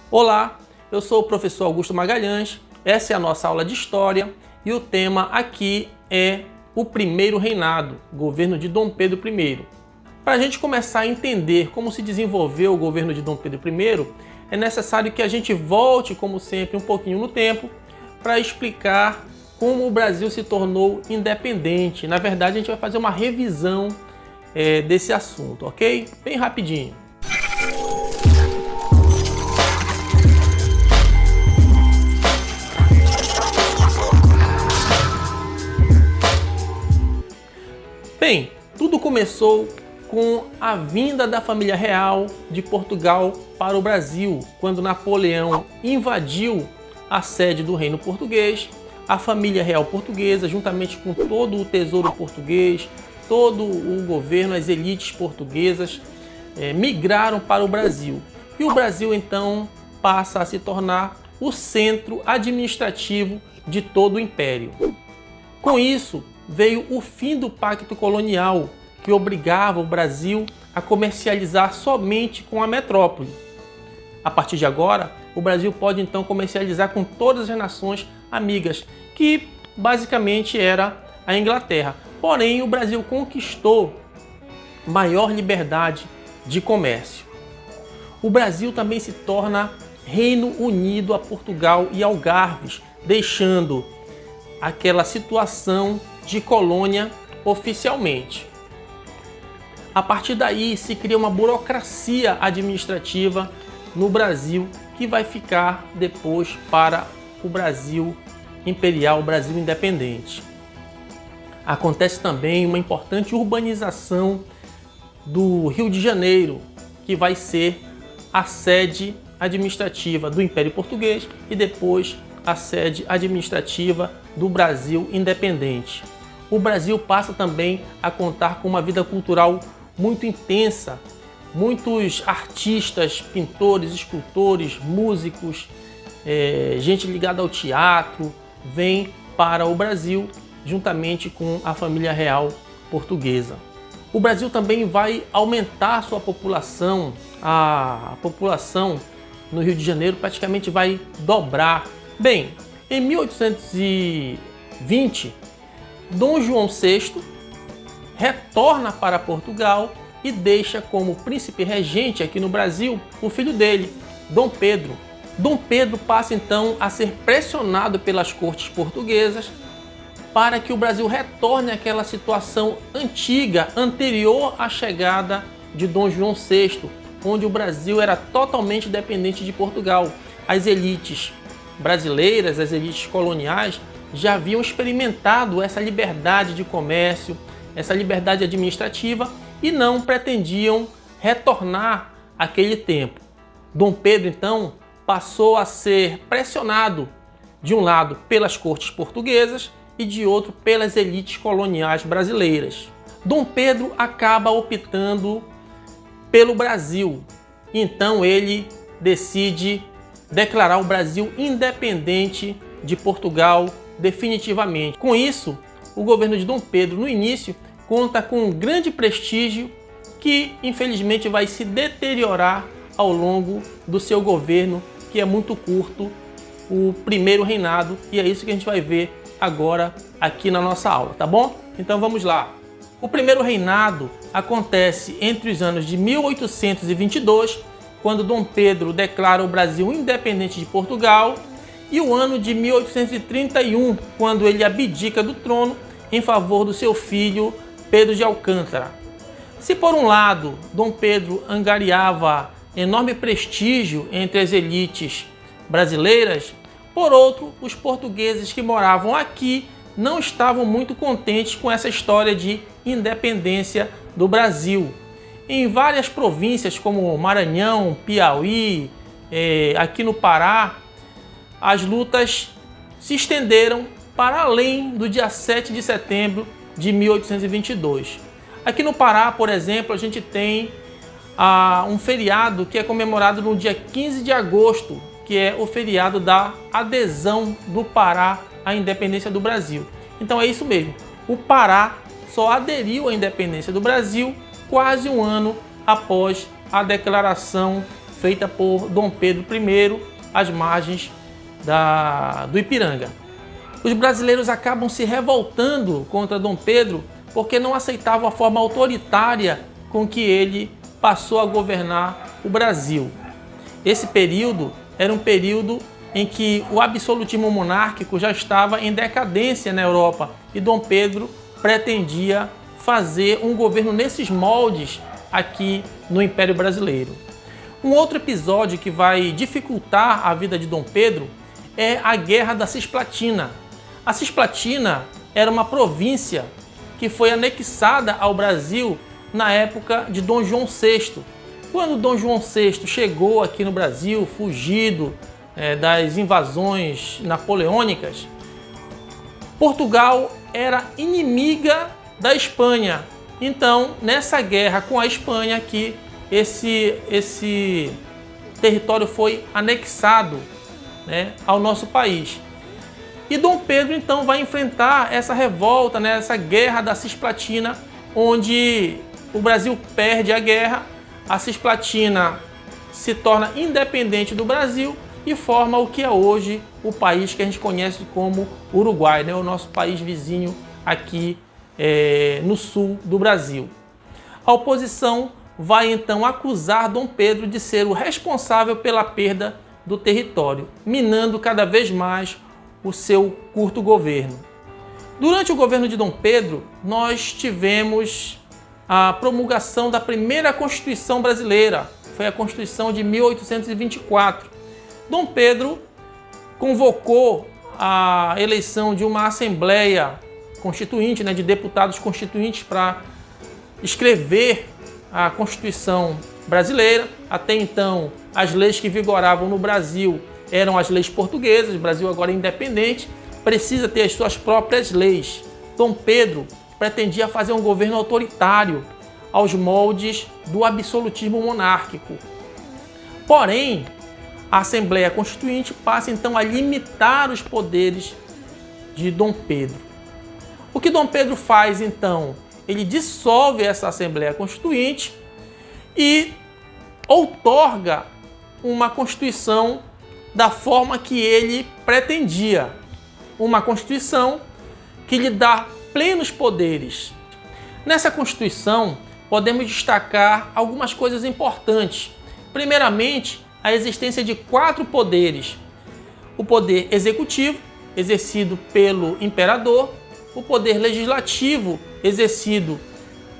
Olá, eu sou o professor Augusto Magalhães, essa é a nossa aula de História e o tema aqui é o Primeiro Reinado, governo de Dom Pedro I. Para a gente começar a entender como se desenvolveu o governo de Dom Pedro I, é necessário que a gente volte, como sempre, um pouquinho no tempo para explicar como o Brasil se tornou independente. Na verdade, a gente vai fazer uma revisão desse assunto, ok? Bem rapidinho. Bem, tudo começou com a vinda da família real de Portugal para o Brasil, quando Napoleão invadiu a sede do reino português. A família real portuguesa, juntamente com todo o tesouro português, todo o governo, as elites portuguesas, migraram para o Brasil. E o Brasil, então, passa a se tornar o centro administrativo de todo o império. Com isso, veio o fim do pacto colonial, que obrigava o Brasil a comercializar somente com a metrópole. A partir de agora, o Brasil pode então comercializar com todas as nações amigas, que basicamente era a Inglaterra. Porém, o Brasil conquistou maior liberdade de comércio. O Brasil também se torna Reino Unido a Portugal e Algarves, deixando aquela situação de colônia oficialmente. A partir daí se cria uma burocracia administrativa no Brasil que vai ficar depois para o Brasil imperial, o Brasil independente. Acontece também uma importante urbanização do Rio de Janeiro, que vai ser a sede administrativa do Império Português e depois a sede administrativa do Brasil independente. O Brasil passa também a contar com uma vida cultural muito intensa. Muitos artistas, pintores, escultores, músicos, gente ligada ao teatro, vem para o Brasil juntamente com a família real portuguesa. O Brasil também vai aumentar sua população. A população no Rio de Janeiro praticamente vai dobrar. Bem, em 1820, Dom João VI retorna para Portugal e deixa como príncipe regente aqui no Brasil o filho dele, Dom Pedro. Dom Pedro passa então a ser pressionado pelas cortes portuguesas para que o Brasil retorne àquela situação antiga, anterior à chegada de Dom João VI, onde o Brasil era totalmente dependente de Portugal. As elites brasileiras, as elites coloniais, já haviam experimentado essa liberdade de comércio, essa liberdade administrativa e não pretendiam retornar àquele tempo. Dom Pedro, então, passou a ser pressionado, de um lado, pelas cortes portuguesas e de outro, pelas elites coloniais brasileiras. Dom Pedro acaba optando pelo Brasil. Então ele decide declarar o Brasil independente de Portugal definitivamente. Com isso, o governo de Dom Pedro, no início, conta com um grande prestígio que, infelizmente, vai se deteriorar ao longo do seu governo, que é muito curto, o primeiro reinado, e é isso que a gente vai ver agora aqui na nossa aula, tá bom? Então vamos lá. O primeiro reinado acontece entre os anos de 1822, quando Dom Pedro declara o Brasil independente de Portugal, e o ano de 1831, quando ele abdica do trono em favor do seu filho Pedro de Alcântara. Se por um lado Dom Pedro angariava enorme prestígio entre as elites brasileiras, por outro, os portugueses que moravam aqui não estavam muito contentes com essa história de independência do Brasil. Em várias províncias como Maranhão, Piauí, aqui no Pará, as lutas se estenderam para além do dia 7 de setembro de 1822. Aqui no Pará, por exemplo, a gente tem um feriado que é comemorado no dia 15 de agosto, que é o feriado da adesão do Pará à independência do Brasil. Então é isso mesmo, o Pará só aderiu à independência do Brasil quase um ano após a declaração feita por Dom Pedro I às margens do Ipiranga. Os brasileiros acabam se revoltando contra Dom Pedro porque não aceitavam a forma autoritária com que ele passou a governar o Brasil. Esse período era um período em que o absolutismo monárquico já estava em decadência na Europa e Dom Pedro pretendia fazer um governo nesses moldes aqui no Império Brasileiro. Um outro episódio que vai dificultar a vida de Dom Pedro é a Guerra da Cisplatina. A Cisplatina era uma província que foi anexada ao Brasil na época de Dom João VI. Quando Dom João VI chegou aqui no Brasil, fugido das invasões napoleônicas, Portugal era inimiga da Espanha. Então, nessa guerra com a Espanha que esse território foi anexado, ao nosso país. E Dom Pedro, então, vai enfrentar essa revolta, essa guerra da Cisplatina, onde o Brasil perde a guerra, a Cisplatina se torna independente do Brasil e forma o que é hoje o país que a gente conhece como Uruguai, o nosso país vizinho aqui no sul do Brasil. A oposição vai então acusar Dom Pedro de ser o responsável pela perda do território, minando cada vez mais o seu curto governo. Durante o governo de Dom Pedro, nós tivemos a promulgação da primeira Constituição brasileira, foi a Constituição de 1824. Dom Pedro convocou a eleição de uma Assembleia Constituinte, de deputados constituintes para escrever a Constituição brasileira. Até então, as leis que vigoravam no Brasil eram as leis portuguesas. O Brasil agora é independente, precisa ter as suas próprias leis. Dom Pedro pretendia fazer um governo autoritário aos moldes do absolutismo monárquico. Porém, a Assembleia Constituinte passa então a limitar os poderes de Dom Pedro. O que Dom Pedro faz então? Ele dissolve essa Assembleia Constituinte e outorga uma Constituição da forma que ele pretendia. Uma Constituição que lhe dá plenos poderes. Nessa Constituição, podemos destacar algumas coisas importantes. Primeiramente, a existência de 4 poderes. O poder executivo, exercido pelo imperador, o poder legislativo, exercido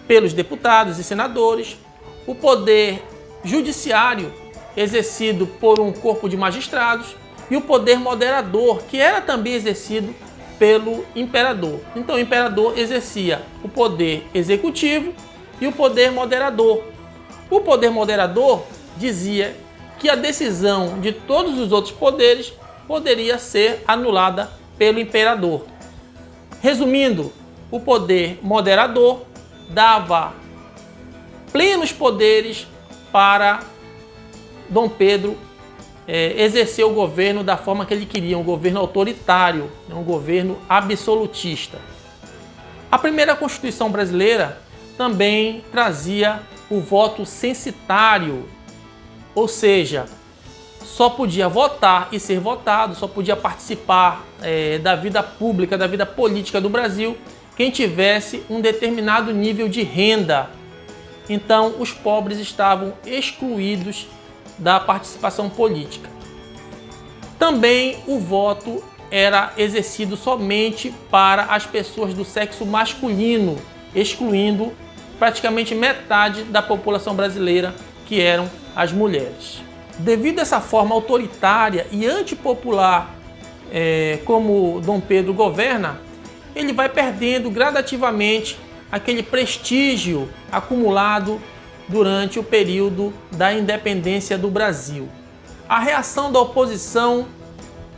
pelos deputados e senadores, o poder judiciário, exercido por um corpo de magistrados, e o poder moderador, que era também exercido pelo imperador. Então o imperador exercia o poder executivo e o poder moderador. O poder moderador dizia que a decisão de todos os outros poderes poderia ser anulada pelo imperador. Resumindo, o poder moderador dava plenos poderes para Dom Pedro exercer o governo da forma que ele queria, um governo autoritário, um governo absolutista. A primeira Constituição brasileira também trazia o voto censitário, ou seja, só podia votar e ser votado, só podia participar da vida pública, da vida política do Brasil, quem tivesse um determinado nível de renda. Então, os pobres estavam excluídos da participação política. Também o voto era exercido somente para as pessoas do sexo masculino, excluindo praticamente metade da população brasileira, que eram as mulheres. Devido a essa forma autoritária e antipopular como Dom Pedro governa, ele vai perdendo gradativamente aquele prestígio acumulado durante o período da independência do Brasil. A reação da oposição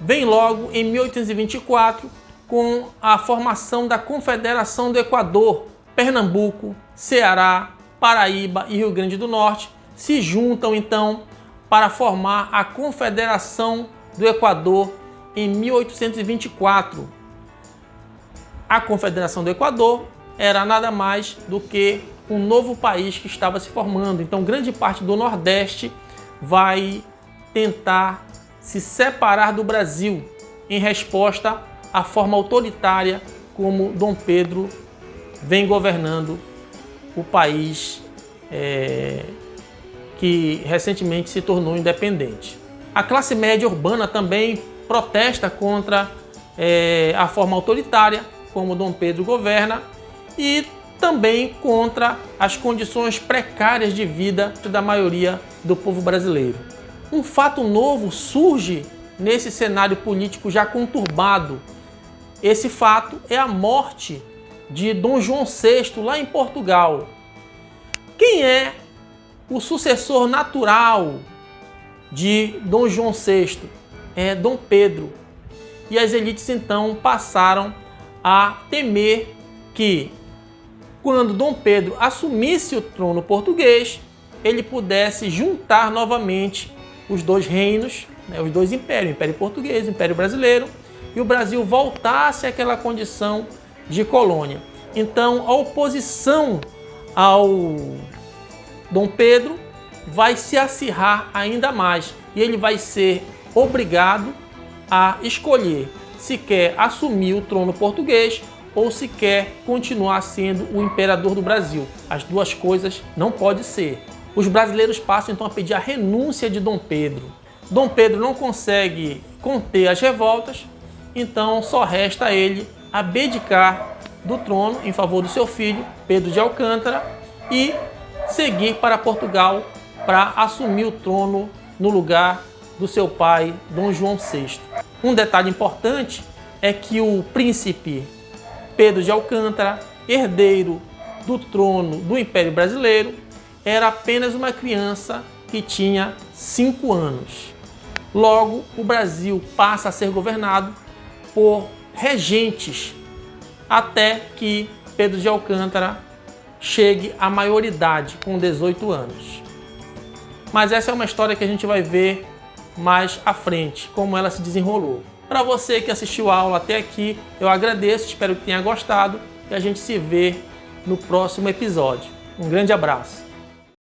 vem logo em 1824 com a formação da Confederação do Equador. Pernambuco, Ceará, Paraíba e Rio Grande do Norte se juntam então para formar a Confederação do Equador em 1824. A Confederação do Equador era nada mais do que um novo país que estava se formando. Então, grande parte do Nordeste vai tentar se separar do Brasil em resposta à forma autoritária como Dom Pedro vem governando o país que recentemente se tornou independente. A classe média urbana também protesta contra a forma autoritária como Dom Pedro governa e também contra as condições precárias de vida da maioria do povo brasileiro. Um fato novo surge nesse cenário político já conturbado. Esse fato é a morte de Dom João VI lá em Portugal. Quem é o sucessor natural de Dom João VI? É Dom Pedro. E as elites então passaram a temer que, quando Dom Pedro assumisse o trono português, ele pudesse juntar novamente os dois reinos, os dois impérios, o Império Português, o Império Brasileiro, e o Brasil voltasse àquela condição de colônia. Então, a oposição ao Dom Pedro vai se acirrar ainda mais e ele vai ser obrigado a escolher se quer assumir o trono português ou se quer continuar sendo o imperador do Brasil. As duas coisas não podem ser. Os brasileiros passam então a pedir a renúncia de Dom Pedro. Dom Pedro não consegue conter as revoltas, então só resta a ele abdicar do trono em favor do seu filho, Pedro de Alcântara, e seguir para Portugal para assumir o trono no lugar do seu pai, Dom João VI. Um detalhe importante é que o príncipe Pedro de Alcântara, herdeiro do trono do Império Brasileiro, era apenas uma criança que tinha 5 anos. Logo, o Brasil passa a ser governado por regentes até que Pedro de Alcântara chegue à maioridade, com 18 anos. Mas essa é uma história que a gente vai ver mais à frente, como ela se desenrolou. Para você que assistiu a aula até aqui, eu agradeço, espero que tenha gostado e a gente se vê no próximo episódio. Um grande abraço!